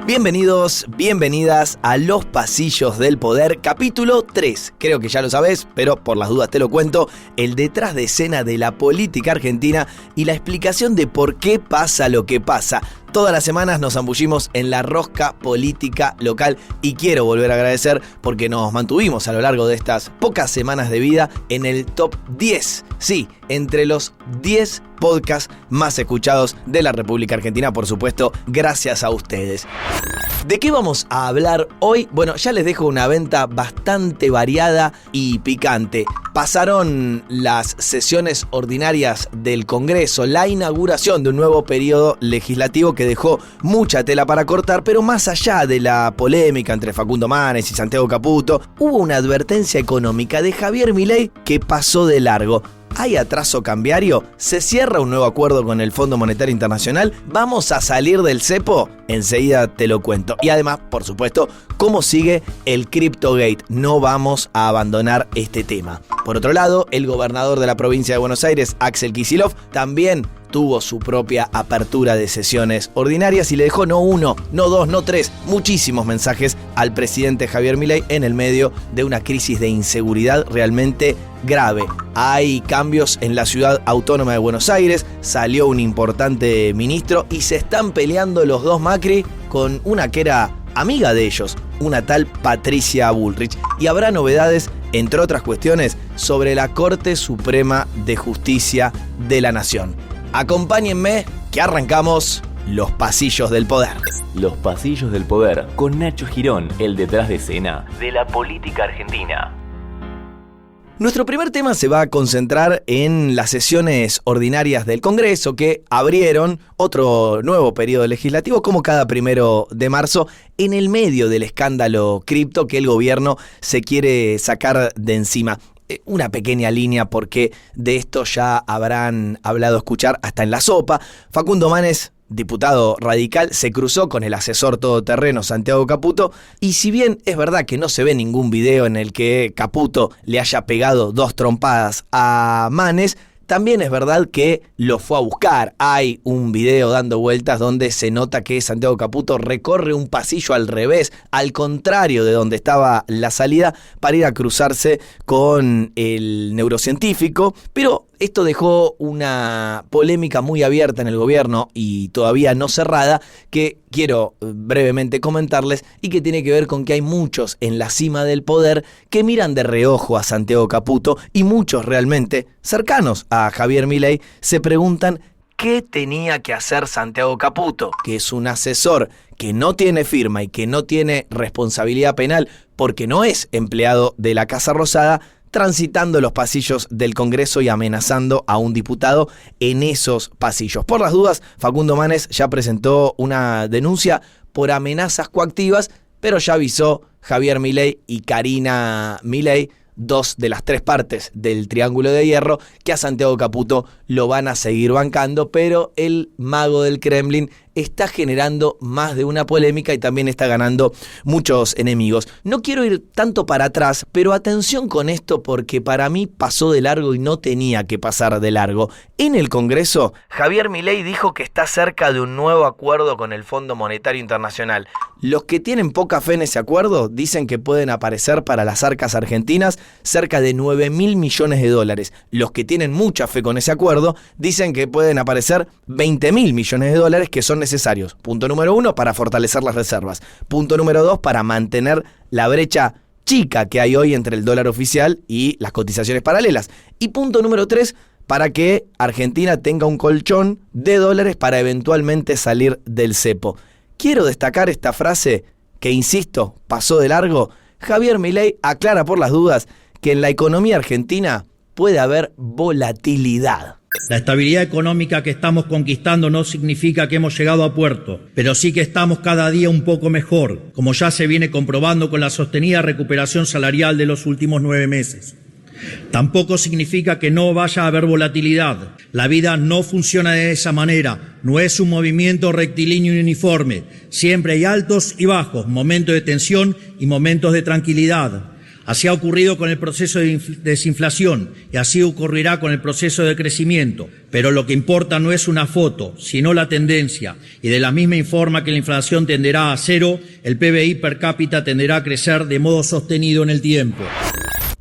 Bienvenidos, bienvenidas a Los Pasillos del Poder, capítulo 3. Creo que ya lo sabés, pero por las dudas te lo cuento. El detrás de escena de la política argentina y la explicación de por qué pasa lo que pasa. Todas las semanas nos zambullimos en la rosca política local y quiero volver a agradecer porque nos mantuvimos a lo largo de estas pocas semanas de vida en el top 10. Sí, entre los 10 podcasts más escuchados de la República Argentina, por supuesto, gracias a ustedes. ¿De qué vamos a hablar hoy? Bueno, ya les dejo una venta bastante variada y picante. Pasaron las sesiones ordinarias del Congreso, la inauguración de un nuevo periodo legislativo que dejó mucha tela para cortar, pero más allá de la polémica entre Facundo Manes y Santiago Caputo, hubo una advertencia económica de Javier Milei que pasó de largo. ¿Hay atraso cambiario? ¿Se cierra un nuevo acuerdo con el Fondo Monetario Internacional? ¿Vamos a salir del cepo? Enseguida te lo cuento. Y además, por supuesto, ¿cómo sigue el CryptoGate? No vamos a abandonar este tema. Por otro lado, el gobernador de la provincia de Buenos Aires, Axel Kicillof, también tuvo su propia apertura de sesiones ordinarias y le dejó no uno, no dos, no tres, muchísimos mensajes al presidente Javier Milei en el medio de una crisis de inseguridad realmente grave. Hay cambios en la ciudad autónoma de Buenos Aires, salió un importante ministro y se están peleando los dos Macri con una que era amiga de ellos, una tal Patricia Bullrich. Y habrá novedades, entre otras cuestiones, sobre la Corte Suprema de Justicia de la Nación. Acompáñenme, que arrancamos Los Pasillos del Poder. Los Pasillos del Poder, con Nacho Girón, el detrás de escena de la política argentina. Nuestro primer tema se va a concentrar en las sesiones ordinarias del Congreso que abrieron otro nuevo periodo legislativo como cada 1 de marzo en el medio del escándalo cripto que el gobierno se quiere sacar de encima. Una pequeña línea porque de esto ya habrán hablado escuchar hasta en la sopa. Facundo Manes, diputado radical, se cruzó con el asesor todoterreno Santiago Caputo y si bien es verdad que no se ve ningún video en el que Caputo le haya pegado 2 trompadas a Manes, también es verdad que lo fue a buscar. Hay un video dando vueltas donde se nota que Santiago Caputo recorre un pasillo al revés, al contrario de donde estaba la salida, para ir a cruzarse con el neurocientífico, pero esto dejó una polémica muy abierta en el gobierno y todavía no cerrada que quiero brevemente comentarles y que tiene que ver con que hay muchos en la cima del poder que miran de reojo a Santiago Caputo y muchos realmente cercanos a Javier Milei se preguntan ¿qué tenía que hacer Santiago Caputo? Que es un asesor que no tiene firma y que no tiene responsabilidad penal porque no es empleado de la Casa Rosada, transitando los pasillos del Congreso y amenazando a un diputado en esos pasillos. Por las dudas, Facundo Manes ya presentó una denuncia por amenazas coactivas, pero ya avisó Javier Milei y Karina Milei, 2 de las 3 partes del Triángulo de Hierro, que a Santiago Caputo lo van a seguir bancando, pero el mago del Kremlin está generando más de una polémica y también está ganando muchos enemigos. No quiero ir tanto para atrás, pero atención con esto porque para mí pasó de largo y no tenía que pasar de largo. En el Congreso, Javier Milei dijo que está cerca de un nuevo acuerdo con el Fondo Monetario Internacional. Los que tienen poca fe en ese acuerdo dicen que pueden aparecer para las arcas argentinas cerca de 9.000 millones de dólares. Los que tienen mucha fe con ese acuerdo dicen que pueden aparecer 20.000 millones de dólares que son necesarios. Punto número 1, para fortalecer las reservas. Punto número 2, para mantener la brecha chica que hay hoy entre el dólar oficial y las cotizaciones paralelas. Y punto número 3, para que Argentina tenga un colchón de dólares para eventualmente salir del cepo. Quiero destacar esta frase que, insisto, pasó de largo. Javier Milei aclara por las dudas que en la economía argentina puede haber volatilidad. La estabilidad económica que estamos conquistando no significa que hemos llegado a puerto, pero sí que estamos cada día un poco mejor, como ya se viene comprobando con la sostenida recuperación salarial de los últimos 9 meses. Tampoco significa que no vaya a haber volatilidad. La vida no funciona de esa manera, no es un movimiento rectilíneo y uniforme. Siempre hay altos y bajos, momentos de tensión y momentos de tranquilidad. Así ha ocurrido con el proceso de desinflación y así ocurrirá con el proceso de crecimiento. Pero lo que importa no es una foto, sino la tendencia. Y de la misma forma que la inflación tenderá a cero, el PBI per cápita tenderá a crecer de modo sostenido en el tiempo.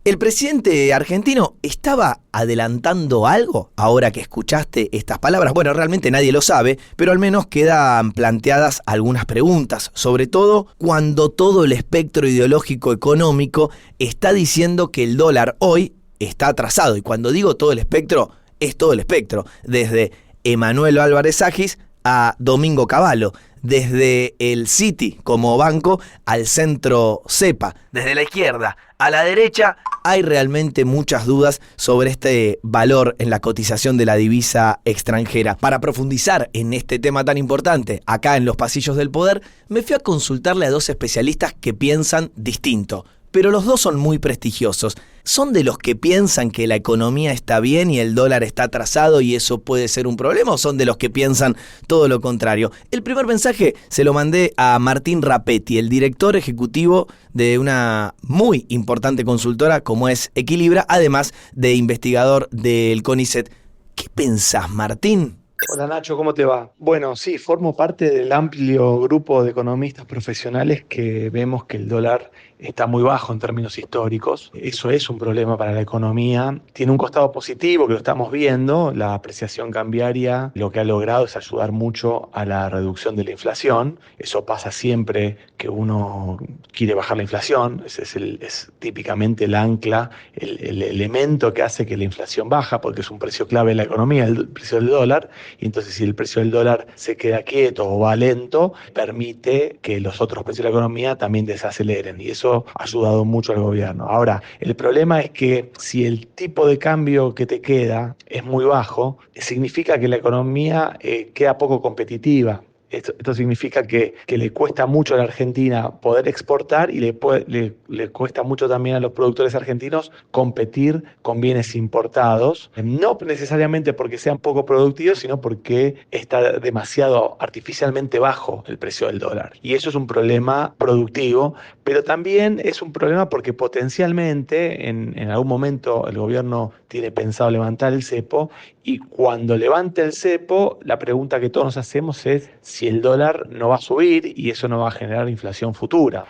¿El presidente argentino estaba adelantando algo ahora que escuchaste estas palabras? Bueno, realmente nadie lo sabe, pero al menos quedan planteadas algunas preguntas, sobre todo cuando todo el espectro ideológico económico está diciendo que el dólar hoy está atrasado. Y cuando digo todo el espectro, es todo el espectro, desde Emanuel Álvarez Agis a Domingo Cavallo, desde el Citi como banco al centro cepa, desde la izquierda a la derecha. Hay realmente muchas dudas sobre este valor en la cotización de la divisa extranjera. Para profundizar en este tema tan importante, acá en los pasillos del poder, me fui a consultarle a dos especialistas que piensan distinto. Pero los dos son muy prestigiosos. ¿Son de los que piensan que la economía está bien y el dólar está atrasado y eso puede ser un problema? ¿O son de los que piensan todo lo contrario? El primer mensaje se lo mandé a Martín Rapetti, el director ejecutivo de una muy importante consultora como es Equilibra, además de investigador del CONICET. ¿Qué pensás, Martín? Hola Nacho, ¿cómo te va? Bueno, sí, formo parte del amplio grupo de economistas profesionales que vemos que el dólar está muy bajo en términos históricos. Eso es un problema para la economía. Tiene un costado positivo que lo estamos viendo. La apreciación cambiaria lo que ha logrado es ayudar mucho a la reducción de la inflación. Eso pasa siempre que uno quiere bajar la inflación. Ese es típicamente el ancla, el elemento que hace que la inflación baja, porque es un precio clave en la economía, el precio del dólar. Y entonces si el precio del dólar se queda quieto o va lento, permite que los otros precios de la economía también desaceleren. Y eso ha ayudado mucho al gobierno. Ahora, el problema es que si el tipo de cambio que te queda es muy bajo, significa que la economía queda poco competitiva. Esto significa que le cuesta mucho a la Argentina poder exportar y le cuesta mucho también a los productores argentinos competir con bienes importados, no necesariamente porque sean poco productivos, sino porque está demasiado artificialmente bajo el precio del dólar. Y eso es un problema productivo, pero también es un problema porque potencialmente en algún momento el gobierno tiene pensado levantar el cepo, y cuando levante el cepo, la pregunta que todos nos hacemos es si el dólar no va a subir y eso no va a generar inflación futura.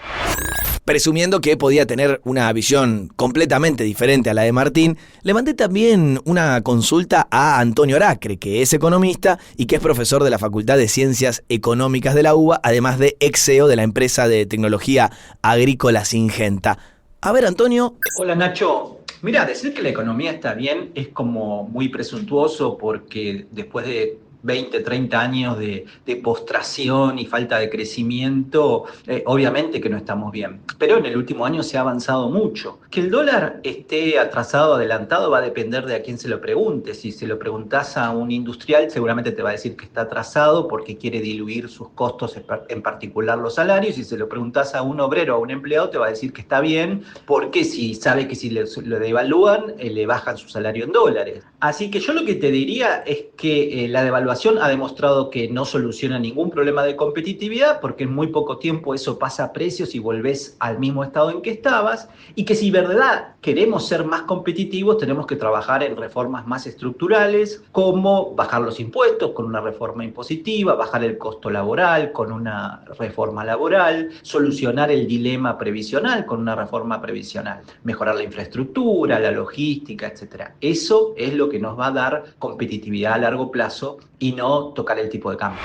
Presumiendo que podía tener una visión completamente diferente a la de Martín, le mandé también una consulta a Antonio Aracre, que es economista y que es profesor de la Facultad de Ciencias Económicas de la UBA, además de ex CEO de la empresa de tecnología agrícola Syngenta. A ver, Antonio. Hola, Nacho. Mira, decir que la economía está bien es como muy presuntuoso porque después de 20, 30 años de postración y falta de crecimiento, obviamente que no estamos bien. Pero en el último año se ha avanzado mucho. Que el dólar esté atrasado o adelantado va a depender de a quién se lo pregunte. Si se lo preguntás a un industrial, seguramente te va a decir que está atrasado porque quiere diluir sus costos, en particular los salarios. Si se lo preguntás a un obrero o a un empleado, te va a decir que está bien porque si sabe que si lo devalúan, le bajan su salario en dólares. Así que yo lo que te diría es que la devaluación ha demostrado que no soluciona ningún problema de competitividad porque en muy poco tiempo eso pasa a precios y volvés al mismo estado en que estabas, y que si verdad queremos ser más competitivos tenemos que trabajar en reformas más estructurales, como bajar los impuestos con una reforma impositiva, bajar el costo laboral con una reforma laboral, solucionar el dilema previsional con una reforma previsional, mejorar la infraestructura, la logística, etc. Eso es lo que nos va a dar competitividad a largo plazo y no tocar el tipo de cambio.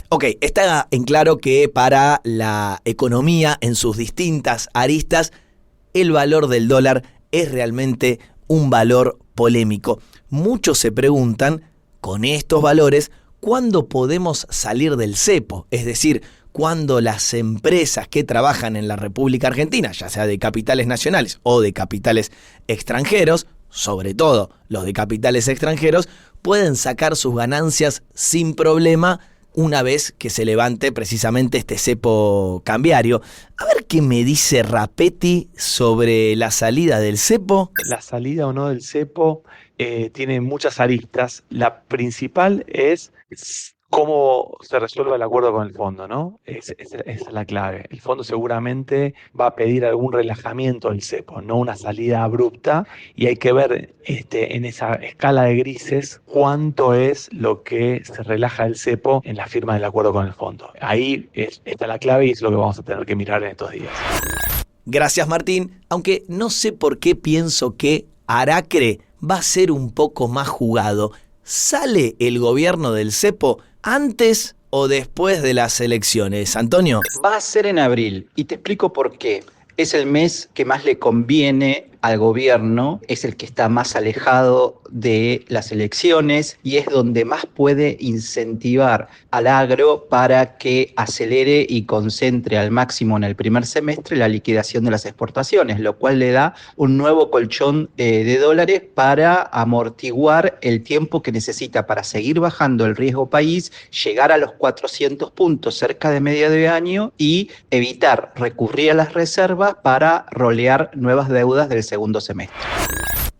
Ok, está en claro que para la economía en sus distintas aristas, el valor del dólar es realmente un valor polémico. Muchos se preguntan, con estos valores, ¿cuándo podemos salir del cepo? Es decir, cuando las empresas que trabajan en la República Argentina, ya sea de capitales nacionales o de capitales extranjeros, sobre todo los de capitales extranjeros, pueden sacar sus ganancias sin problema una vez que se levante precisamente este cepo cambiario. A ver qué me dice Rapetti sobre la salida del cepo. La salida o no del cepo tiene muchas aristas. La principal es cómo se resuelve el acuerdo con el fondo, ¿no? Esa es la clave. El fondo seguramente va a pedir algún relajamiento del cepo, no una salida abrupta, y hay que ver en esa escala de grises cuánto es lo que se relaja el cepo en la firma del acuerdo con el fondo. Ahí está la clave y es lo que vamos a tener que mirar en estos días. Gracias, Martín, aunque no sé por qué pienso que Aracre va a ser un poco más jugado. ¿Sale el gobierno del cepo antes o después de las elecciones, Antonio? Va a ser en abril y te explico por qué. Es el mes que más le conviene al gobierno, es el que está más alejado de las elecciones y es donde más puede incentivar al agro para que acelere y concentre al máximo en el primer semestre la liquidación de las exportaciones, lo cual le da un nuevo colchón de dólares para amortiguar el tiempo que necesita para seguir bajando el riesgo país, llegar a los 400 puntos cerca de medio de año y evitar recurrir a las reservas para rolear nuevas deudas del segundo semestre.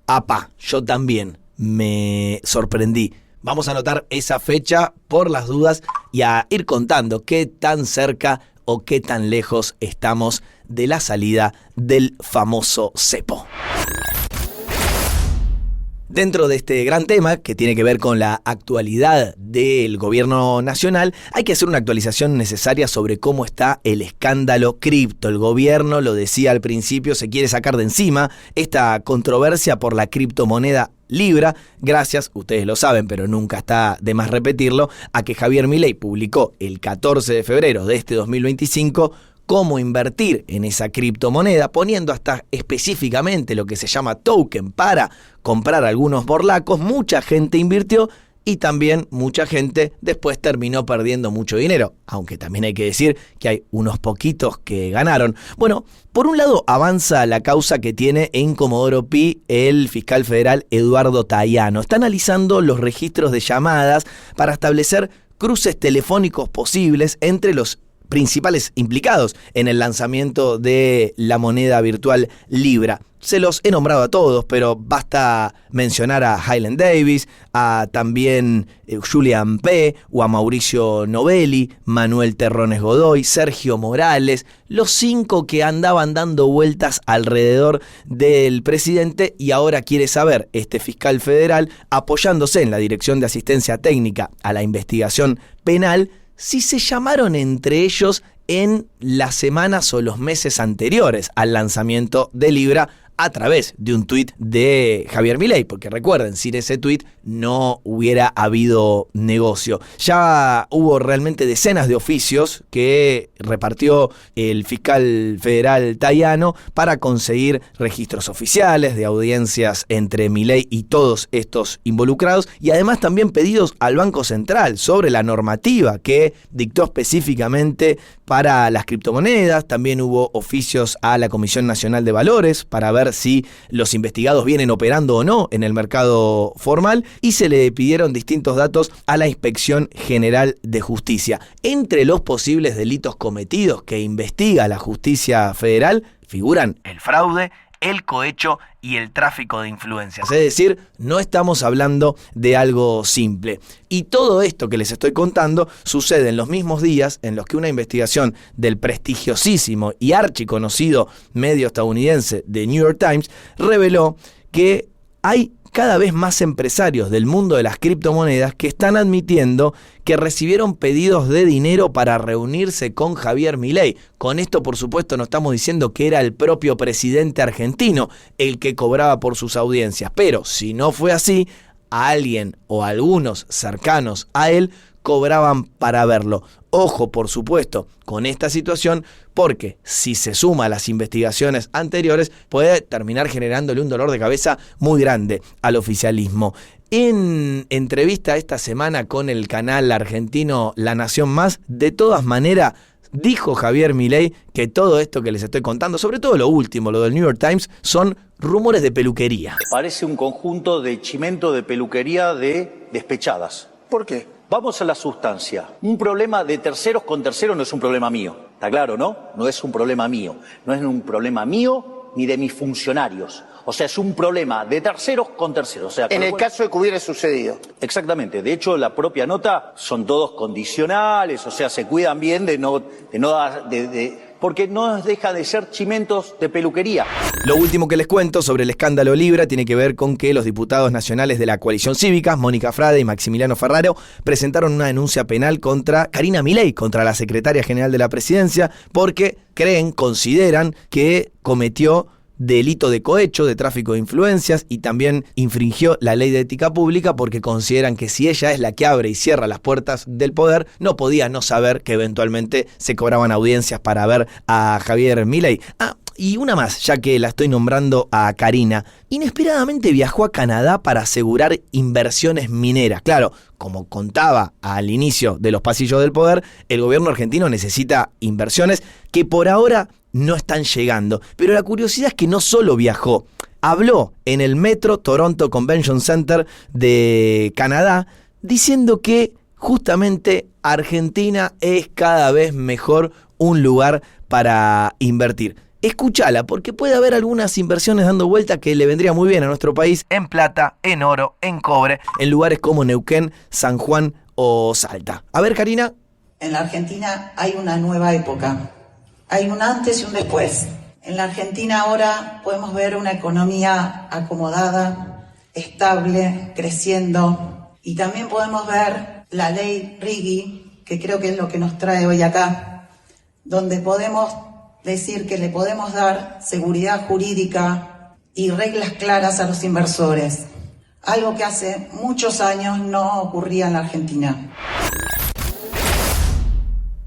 Apa, yo también me sorprendí. Vamos a anotar esa fecha por las dudas y a ir contando qué tan cerca o qué tan lejos estamos de la salida del famoso cepo. Dentro de este gran tema, que tiene que ver con la actualidad del gobierno nacional, hay que hacer una actualización necesaria sobre cómo está el escándalo cripto. El gobierno, lo decía al principio, se quiere sacar de encima esta controversia por la criptomoneda Libra, gracias, ustedes lo saben, pero nunca está de más repetirlo, a que Javier Milei publicó el 14 de febrero de este 2025 cómo invertir en esa criptomoneda, poniendo hasta específicamente lo que se llama token para comprar algunos borlacos. Mucha gente invirtió y también mucha gente después terminó perdiendo mucho dinero, aunque también hay que decir que hay unos poquitos que ganaron. Bueno, por un lado avanza la causa que tiene en Comodoro Pi el fiscal federal Eduardo Tayano. Está analizando los registros de llamadas para establecer cruces telefónicos posibles entre los principales implicados en el lanzamiento de la moneda virtual Libra. Se los he nombrado a todos, pero basta mencionar a Highland Davis, a también Julian P., o a Mauricio Novelli, Manuel Terrones Godoy, Sergio Morales, los 5 que andaban dando vueltas alrededor del presidente, y ahora quiere saber este fiscal federal, apoyándose en la Dirección de Asistencia Técnica a la Investigación Penal, si se llamaron entre ellos en las semanas o los meses anteriores al lanzamiento de Libra a través de un tuit de Javier Milei, porque recuerden, sin ese tuit no hubiera habido negocio. Ya hubo realmente decenas de oficios que repartió el fiscal federal Tayano para conseguir registros oficiales de audiencias entre Milei y todos estos involucrados, y además también pedidos al Banco Central sobre la normativa que dictó específicamente para las criptomonedas. También hubo oficios a la Comisión Nacional de Valores para ver si los investigados vienen operando o no en el mercado formal, y se le pidieron distintos datos a la Inspección General de Justicia. Entre los posibles delitos cometidos que investiga la justicia federal figuran el fraude, el cohecho y el tráfico de influencias. Es decir, no estamos hablando de algo simple. Y todo esto que les estoy contando sucede en los mismos días en los que una investigación del prestigiosísimo y archiconocido medio estadounidense The New York Times reveló que hay cada vez más empresarios del mundo de las criptomonedas que están admitiendo que recibieron pedidos de dinero para reunirse con Javier Milei. Con esto, por supuesto, no estamos diciendo que era el propio presidente argentino el que cobraba por sus audiencias, pero si no fue así, a alguien o a algunos cercanos a él cobraban para verlo. Ojo, por supuesto, con esta situación, porque si se suma a las investigaciones anteriores, puede terminar generándole un dolor de cabeza muy grande al oficialismo. En entrevista esta semana con el canal argentino La Nación Más, de todas maneras, dijo Javier Milei que todo esto que les estoy contando, sobre todo lo último, lo del New York Times, son rumores de peluquería. Parece un conjunto de chimento de peluquería de despechadas. ¿Por qué? Vamos a la sustancia. Un problema de terceros con terceros no es un problema mío. ¿Está claro, no? No es un problema mío. No es un problema mío ni de mis funcionarios. O sea, es un problema de terceros con terceros. O sea, en el caso de que hubiera sucedido. Exactamente. De hecho, la propia nota son todos condicionales, o sea, se cuidan bien porque no deja de ser chimentos de peluquería. Lo último que les cuento sobre el escándalo Libra tiene que ver con que los diputados nacionales de la coalición cívica, Mónica Frade y Maximiliano Ferraro, presentaron una denuncia penal contra Karina Milei, contra la secretaria general de la presidencia, porque consideran que cometió delito de cohecho, de tráfico de influencias, y también infringió la ley de ética pública porque consideran que si ella es la que abre y cierra las puertas del poder, no podía no saber que eventualmente se cobraban audiencias para ver a Javier Milei. Y una más, ya que la estoy nombrando a Karina. Inesperadamente viajó a Canadá para asegurar inversiones mineras. Claro, como contaba al inicio de los pasillos del poder, el gobierno argentino necesita inversiones que por ahora no están llegando. Pero la curiosidad es que no solo viajó, habló en el Metro Toronto Convention Center de Canadá diciendo que justamente Argentina es cada vez mejor un lugar para invertir. Escúchala, porque puede haber algunas inversiones dando vuelta que le vendría muy bien a nuestro país en plata, en oro, en cobre, en lugares como Neuquén, San Juan o Salta. A ver, Karina. En la Argentina hay una nueva época. Hay un antes y un después. En la Argentina ahora podemos ver una economía acomodada, estable, creciendo. Y también podemos ver la ley Riggi, que creo que es lo que nos trae hoy acá, donde podemos decir que le podemos dar seguridad jurídica y reglas claras a los inversores. Algo que hace muchos años no ocurría en la Argentina.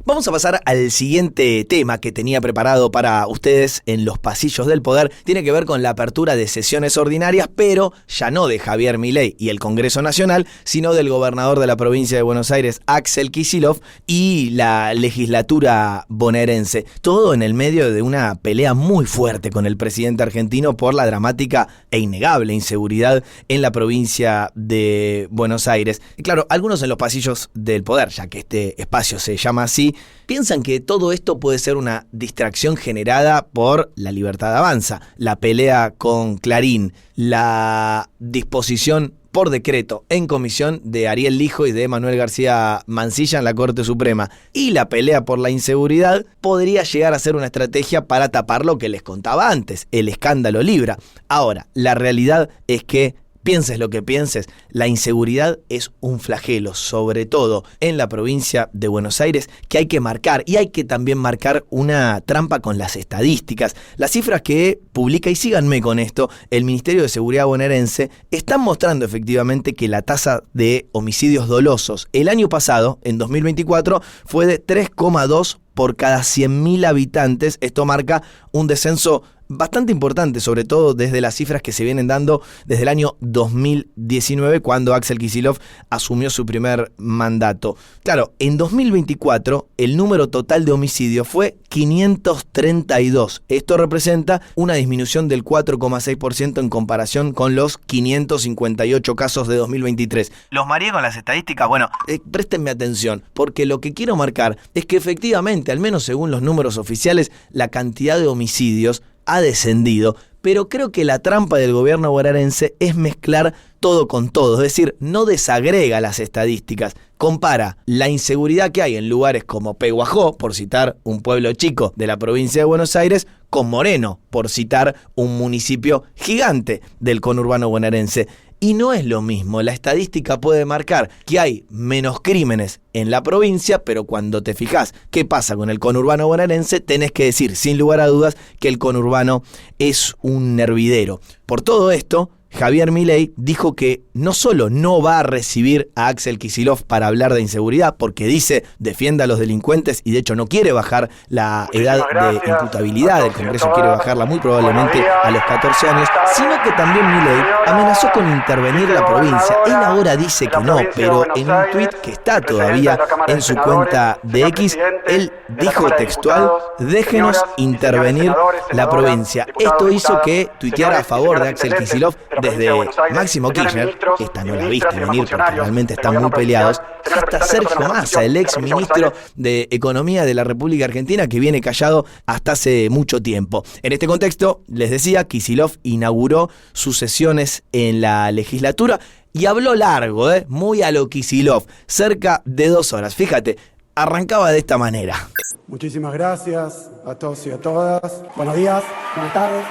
Vamos a pasar al siguiente tema que tenía preparado para ustedes en los pasillos del poder. Tiene que ver con la apertura de sesiones ordinarias, pero ya no de Javier Milei y el Congreso Nacional, sino del gobernador de la provincia de Buenos Aires, Axel Kicillof, y la legislatura bonaerense. Todo en el medio de una pelea muy fuerte con el presidente argentino por la dramática e innegable inseguridad en la provincia de Buenos Aires. Y claro, algunos en los pasillos del poder, ya que este espacio se llama así, piensan que todo esto puede ser una distracción generada por La Libertad Avanza, la pelea con Clarín, la disposición por decreto en comisión de Ariel Lijo y de Manuel García Mansilla en la Corte Suprema, y la pelea por la inseguridad podría llegar a ser una estrategia para tapar lo que les contaba antes, el escándalo Libra. Ahora, la realidad es que, pienses lo que pienses, la inseguridad es un flagelo, sobre todo en la provincia de Buenos Aires, que hay que marcar, y hay que también marcar una trampa con las estadísticas. Las cifras que publica, y síganme con esto, el Ministerio de Seguridad bonaerense, están mostrando efectivamente que la tasa de homicidios dolosos el año pasado, en 2024, fue de 3,2 por cada 100.000 habitantes. Esto marca un descenso bastante importante, sobre todo desde las cifras que se vienen dando desde el año 2019, cuando Axel Kicillof asumió su primer mandato. Claro, en 2024 el número total de homicidios fue 532. Esto representa una disminución del 4,6% en comparación con los 558 casos de 2023. ¿Los mareé con las estadísticas? Bueno, préstenme atención, porque lo que quiero marcar es que efectivamente, al menos según los números oficiales, la cantidad de homicidios ha descendido, pero creo que la trampa del gobierno bonaerense es mezclar todo con todo, es decir, no desagrega las estadísticas, compara la inseguridad que hay en lugares como Pehuajó, por citar un pueblo chico de la provincia de Buenos Aires, con Moreno, por citar un municipio gigante del conurbano bonaerense. Y no es lo mismo, la estadística puede marcar que hay menos crímenes en la provincia, pero cuando te fijas qué pasa con el conurbano bonaerense, tenés que decir sin lugar a dudas que el conurbano es un hervidero. Por todo esto, Javier Milei dijo que no solo no va a recibir a Axel Kicillof para hablar de inseguridad, porque dice defienda a los delincuentes y de hecho no quiere bajar la edad de imputabilidad, el Congreso quiere bajarla muy probablemente a los 14 años, sino que también Milei amenazó con intervenir la provincia. Él ahora dice que no, pero en un tuit que está todavía en su cuenta de X, él dijo textual: déjenos intervenir la provincia. Esto hizo que tuiteara a favor de Axel Kicillof desde Máximo Kirchner, esta no la viste venir porque realmente están muy peleados, hasta Sergio Massa, el ex ministro de Economía de la República Argentina, que viene callado hasta hace mucho tiempo. En este contexto, les decía, Kicillof inauguró sus sesiones en la legislatura y habló largo, muy a lo Kicillof, cerca de 2 horas. Fíjate, arrancaba de esta manera. Muchísimas gracias a todos y a todas. Buenos días. Buenas tardes.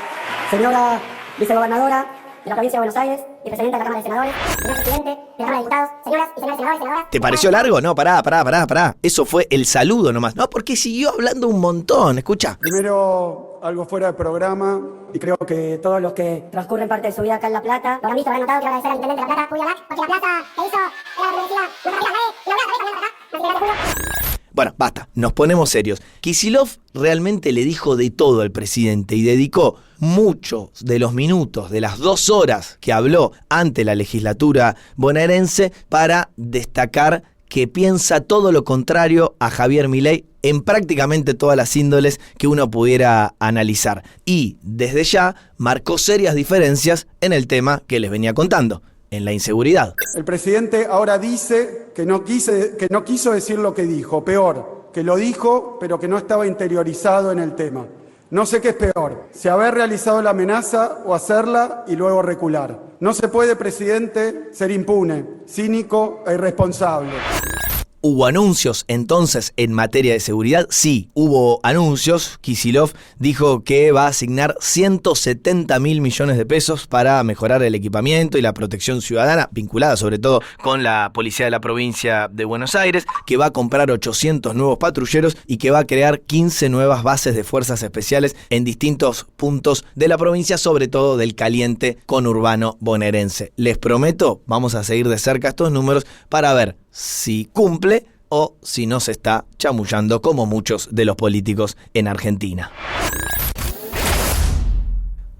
Señora vicegobernadora de la provincia de Buenos Aires y presidenta de la Cámara de Senadores, señor presidente de la Cámara de Diputados, señoras y señores senadores, senadoras. ¿Te pareció largo? No, pará. Eso fue el saludo nomás. No, porque siguió hablando un montón. Escucha. Primero, algo fuera de programa, y creo que Todos los que transcurren parte de su vida acá en La Plata lo habrán visto, habrán notado que agradecer al intendente de La Plata, Julio Black, porque La Plata que hizo era la universidad, Bueno, basta, nos ponemos serios. Kicillof realmente le dijo de todo al presidente y dedicó muchos de los minutos, de las 2 horas que habló ante la legislatura bonaerense para destacar que piensa todo lo contrario a Javier Milei en prácticamente todas las índoles que uno pudiera analizar. Y desde ya marcó serias diferencias en el tema que les venía contando, en la inseguridad. el presidente ahora dice que no quiso decir lo que dijo. Peor, que lo dijo, pero que no estaba interiorizado en el tema. No sé qué es peor, si haber realizado la amenaza o hacerla y luego recular. No se puede, presidente, ser impune, cínico e irresponsable. ¿Hubo anuncios entonces en materia de seguridad? Sí, hubo anuncios. Kicillof dijo que va a asignar 170.000 millones de pesos para mejorar el equipamiento y la protección ciudadana, vinculada sobre todo con la policía de la provincia de Buenos Aires, que va a comprar 800 nuevos patrulleros y que va a crear 15 nuevas bases de fuerzas especiales en distintos puntos de la provincia, sobre todo del caliente conurbano bonaerense. Les prometo, vamos a seguir de cerca estos números para ver si cumple o si no se está chamullando como muchos de los políticos en Argentina.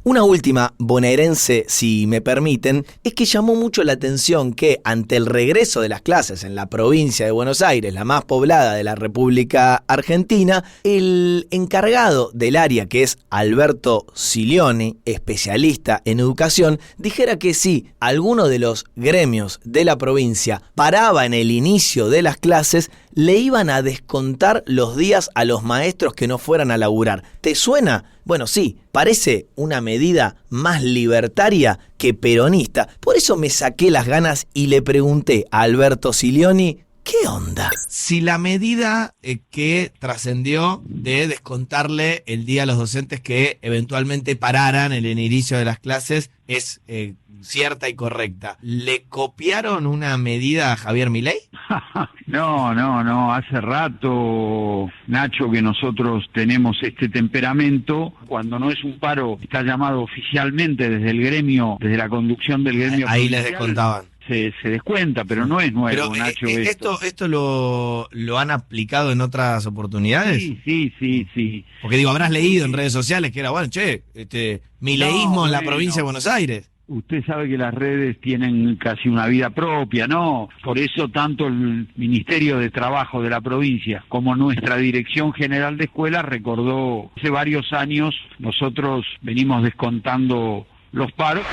Una última bonaerense, si me permiten, es que llamó mucho la atención que ante el regreso de las clases en la provincia de Buenos Aires, la más poblada de la República Argentina, el encargado del área, que es Alberto Silioni, especialista en educación, dijera que si alguno de los gremios de la provincia paraba en el inicio de las clases, le iban a descontar los días a los maestros que no fueran a laburar. ¿Te suena? Bueno, sí, parece una medida más libertaria que peronista. Por eso me saqué las ganas y le pregunté a Alberto Silioni, ¿qué onda? Si la medida que trascendió de descontarle el día a los docentes que eventualmente pararan en el inicio de las clases es cierta y correcta, ¿le copiaron una medida a Javier Milei? No, hace rato, Nacho, que nosotros tenemos este temperamento. Cuando no es un paro, está llamado oficialmente desde el gremio, desde la conducción del gremio. Ahí les descontaban. Se descuenta, pero no es nuevo, pero, Nacho. ¿Esto lo han aplicado en otras oportunidades? Sí. Porque digo, habrás leído en redes sociales que era, bueno, mileísmo en la provincia de Buenos Aires. Usted sabe que las redes tienen casi una vida propia, ¿no? Por eso tanto el Ministerio de Trabajo de la provincia como nuestra Dirección General de Escuelas recordó hace varios años nosotros venimos descontando los paros.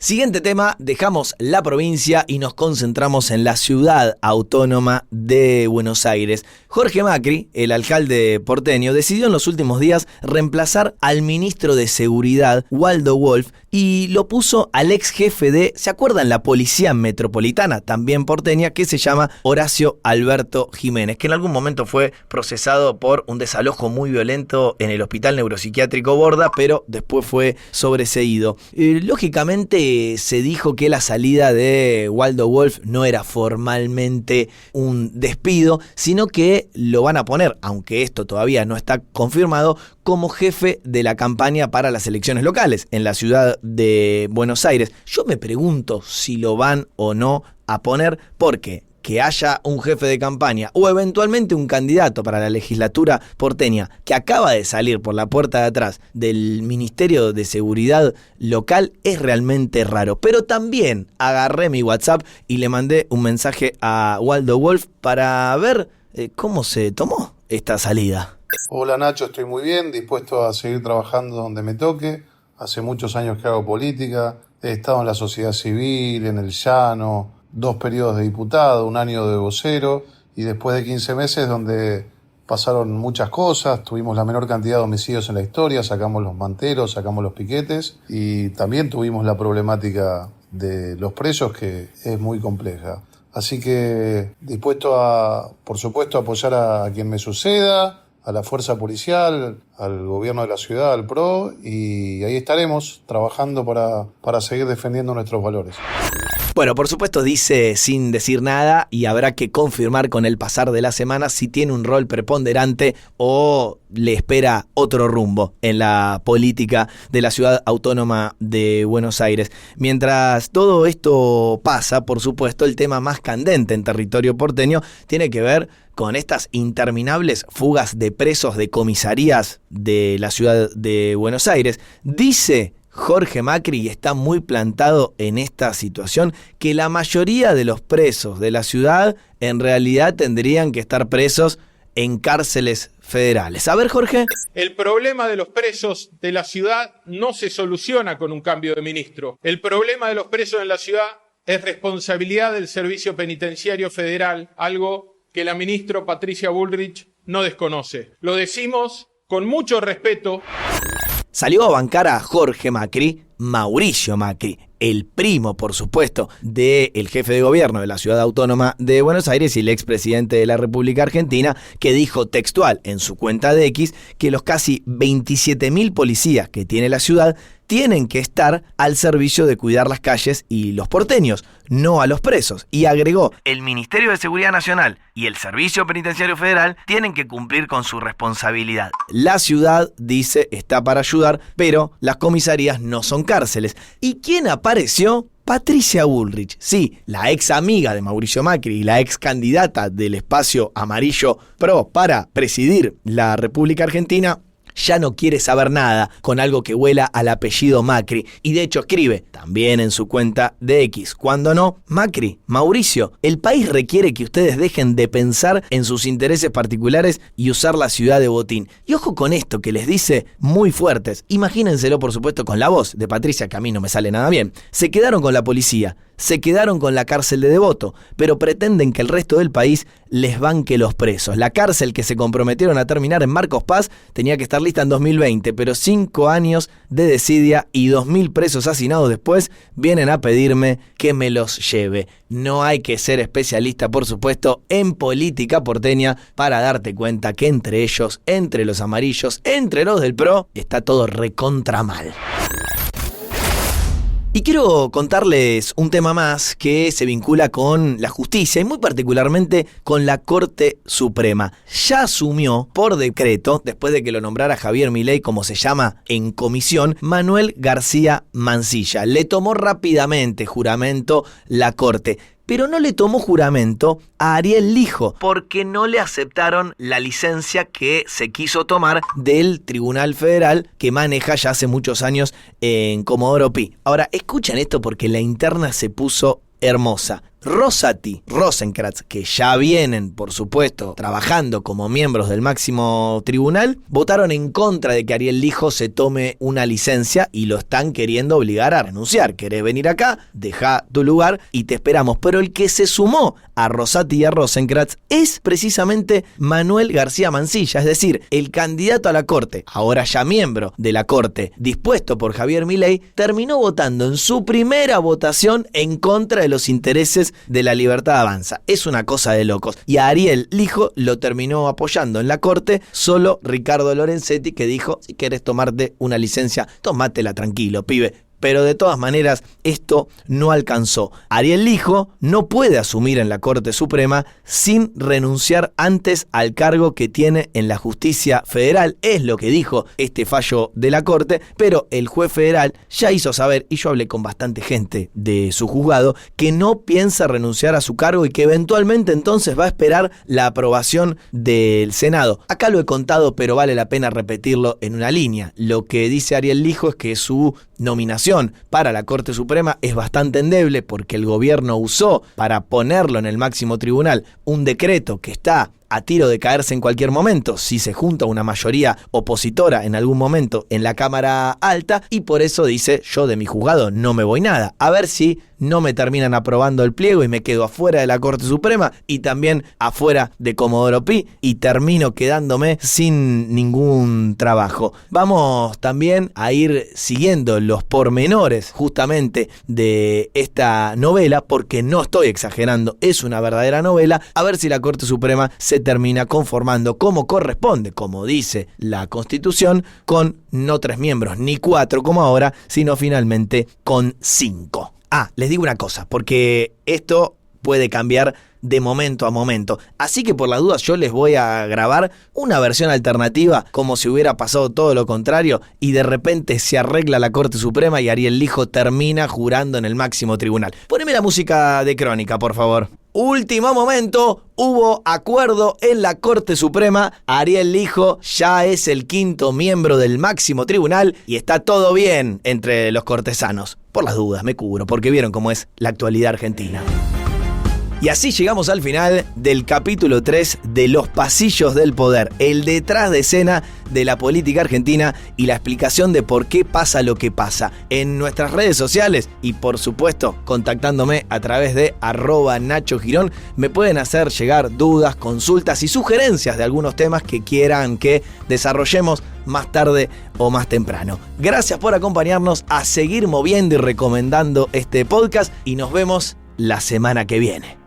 Siguiente tema, dejamos la provincia y nos concentramos en la ciudad autónoma de Buenos Aires. Jorge Macri, el alcalde porteño, decidió en los últimos días reemplazar al ministro de Seguridad, Waldo Wolf, y lo puso al ex jefe de, ¿se acuerdan? La Policía Metropolitana, también porteña, que se llama Horacio Alberto Jiménez, que en algún momento fue procesado por un desalojo muy violento en el Hospital Neuropsiquiátrico Borda, pero después fue sobreseído. Lógicamente se dijo que la salida de Waldo Wolf no era formalmente un despido, sino que lo van a poner, aunque esto todavía no está confirmado, como jefe de la campaña para las elecciones locales en la ciudad de Buenos Aires. Yo me pregunto si lo van o no a poner, porque que haya un jefe de campaña o eventualmente un candidato para la legislatura porteña que acaba de salir por la puerta de atrás del Ministerio de Seguridad local es realmente raro. Pero también agarré mi WhatsApp y le mandé un mensaje a Waldo Wolf para ver cómo se tomó esta salida. Hola Nacho, estoy muy bien, dispuesto a seguir trabajando donde me toque, hace muchos años que hago política, he estado en la sociedad civil, en el llano, 2 periodos de diputado, 1 año de vocero, y después de 15 meses donde pasaron muchas cosas, tuvimos la menor cantidad de homicidios en la historia, sacamos los manteros, sacamos los piquetes, y también tuvimos la problemática de los presos, que es muy compleja. Así que dispuesto a, por supuesto, apoyar a quien me suceda, a la fuerza policial, al gobierno de la ciudad, al PRO, y ahí estaremos trabajando para seguir defendiendo nuestros valores. Bueno, por supuesto dice sin decir nada y habrá que confirmar con el pasar de la semana si tiene un rol preponderante o le espera otro rumbo en la política de la Ciudad Autónoma de Buenos Aires. Mientras todo esto pasa, por supuesto, el tema más candente en territorio porteño tiene que ver con estas interminables fugas de presos de comisarías de la Ciudad de Buenos Aires. Dice Jorge Macri, y está muy plantado en esta situación, que la mayoría de los presos de la ciudad en realidad tendrían que estar presos en cárceles federales. A ver, Jorge. El problema de los presos de la ciudad no se soluciona con un cambio de ministro. El problema de los presos en la ciudad es responsabilidad del Servicio Penitenciario Federal, algo que la ministra Patricia Bullrich no desconoce. Lo decimos con mucho respeto. Salió a bancar a Jorge Macri, Mauricio Macri, el primo, por supuesto, del jefe de gobierno de la Ciudad Autónoma de Buenos Aires y el expresidente de la República Argentina, que dijo textual en su cuenta de X que los casi 27.000 policías que tiene la ciudad tienen que estar al servicio de cuidar las calles y los porteños, no a los presos. Y agregó, el Ministerio de Seguridad Nacional y el Servicio Penitenciario Federal tienen que cumplir con su responsabilidad. La ciudad, dice, está para ayudar, pero las comisarías no son cárceles. ¿Y quién apareció? Patricia Bullrich, sí, la ex amiga de Mauricio Macri y la ex candidata del espacio amarillo PRO para presidir la República Argentina, ya no quiere saber nada con algo que huela al apellido Macri, y de hecho escribe también en su cuenta de X, cuando no, Macri, Mauricio, el país requiere que ustedes dejen de pensar en sus intereses particulares y usar la ciudad de botín. Y ojo con esto que les dice muy fuertes, imagínenselo por supuesto con la voz de Patricia, que a mí no me sale nada bien. Se quedaron con la policía, se quedaron con la cárcel de Devoto, pero pretenden que el resto del país les banque los presos. La cárcel que se comprometieron a terminar en Marcos Paz tenía que estar lista en 2020, pero 5 años de desidia y 2.000 presos hacinados después vienen a pedirme que me los lleve. No hay que ser especialista, por supuesto, en política porteña para darte cuenta que entre ellos, entre los amarillos, entre los del PRO, está todo recontra mal. Y quiero contarles un tema más que se vincula con la justicia y muy particularmente con la Corte Suprema. Ya asumió por decreto, después de que lo nombrara Javier Milei como se llama en comisión, Manuel García Mansilla. Le tomó rápidamente juramento la Corte, pero no le tomó juramento a Ariel Lijo, porque no le aceptaron la licencia que se quiso tomar del Tribunal Federal que maneja ya hace muchos años en Comodoro Pi. Ahora, escuchen esto porque la interna se puso hermosa. Rosati, Rosenkrantz, que ya vienen, por supuesto, trabajando como miembros del máximo tribunal, votaron en contra de que Ariel Lijo se tome una licencia y lo están queriendo obligar a renunciar. ¿Querés venir acá? Deja tu lugar y te esperamos. Pero el que se sumó a Rosati y a Rosenkrantz es precisamente Manuel García Mansilla, es decir, el candidato a la Corte, ahora ya miembro de la Corte, dispuesto por Javier Milei, terminó votando en su primera votación en contra de los intereses de la Libertad Avanza. Es una cosa de locos. Y a Ariel Lijo lo terminó apoyando en la Corte solo Ricardo Lorenzetti, que dijo, si querés tomarte una licencia, tomátela tranquilo, pibe. Pero de todas maneras, esto no alcanzó. Ariel Lijo no puede asumir en la Corte Suprema sin renunciar antes al cargo que tiene en la Justicia Federal. Es lo que dijo este fallo de la Corte, pero el juez federal ya hizo saber, y yo hablé con bastante gente de su juzgado, que no piensa renunciar a su cargo y que eventualmente entonces va a esperar la aprobación del Senado. Acá lo he contado, pero vale la pena repetirlo en una línea. Lo que dice Ariel Lijo es que su nominación para la Corte Suprema es bastante endeble porque el gobierno usó para ponerlo en el máximo tribunal un decreto que está a tiro de caerse en cualquier momento si se junta una mayoría opositora en algún momento en la Cámara Alta, y por eso dice: yo de mi juzgado no me voy nada, a ver si no me terminan aprobando el pliego y me quedo afuera de la Corte Suprema y también afuera de Comodoro Pi y termino quedándome sin ningún trabajo. Vamos también a ir siguiendo los pormenores justamente de esta novela, porque no estoy exagerando, es una verdadera novela, a ver si la Corte Suprema se termina conformando como corresponde, como dice la Constitución, con no 3 miembros ni 4 como ahora, sino finalmente con 5. Les digo una cosa, porque esto puede cambiar de momento a momento. Así que por las dudas yo les voy a grabar una versión alternativa, como si hubiera pasado todo lo contrario y de repente se arregla la Corte Suprema y Ariel Lijo termina jurando en el máximo tribunal. Poneme la música de Crónica, por favor. Último momento, hubo acuerdo en la Corte Suprema. Ariel Lijo ya es el 5º miembro del máximo tribunal y está todo bien entre los cortesanos. Por las dudas, me cubro, porque vieron cómo es la actualidad argentina. Y así llegamos al final del capítulo 3 de Los Pasillos del Poder, el detrás de escena de la política argentina y la explicación de por qué pasa lo que pasa en nuestras redes sociales y por supuesto contactándome a través de @Nacho Girón. Me pueden hacer llegar dudas, consultas y sugerencias de algunos temas que quieran que desarrollemos más tarde o más temprano. Gracias por acompañarnos, a seguir moviendo y recomendando este podcast y nos vemos la semana que viene.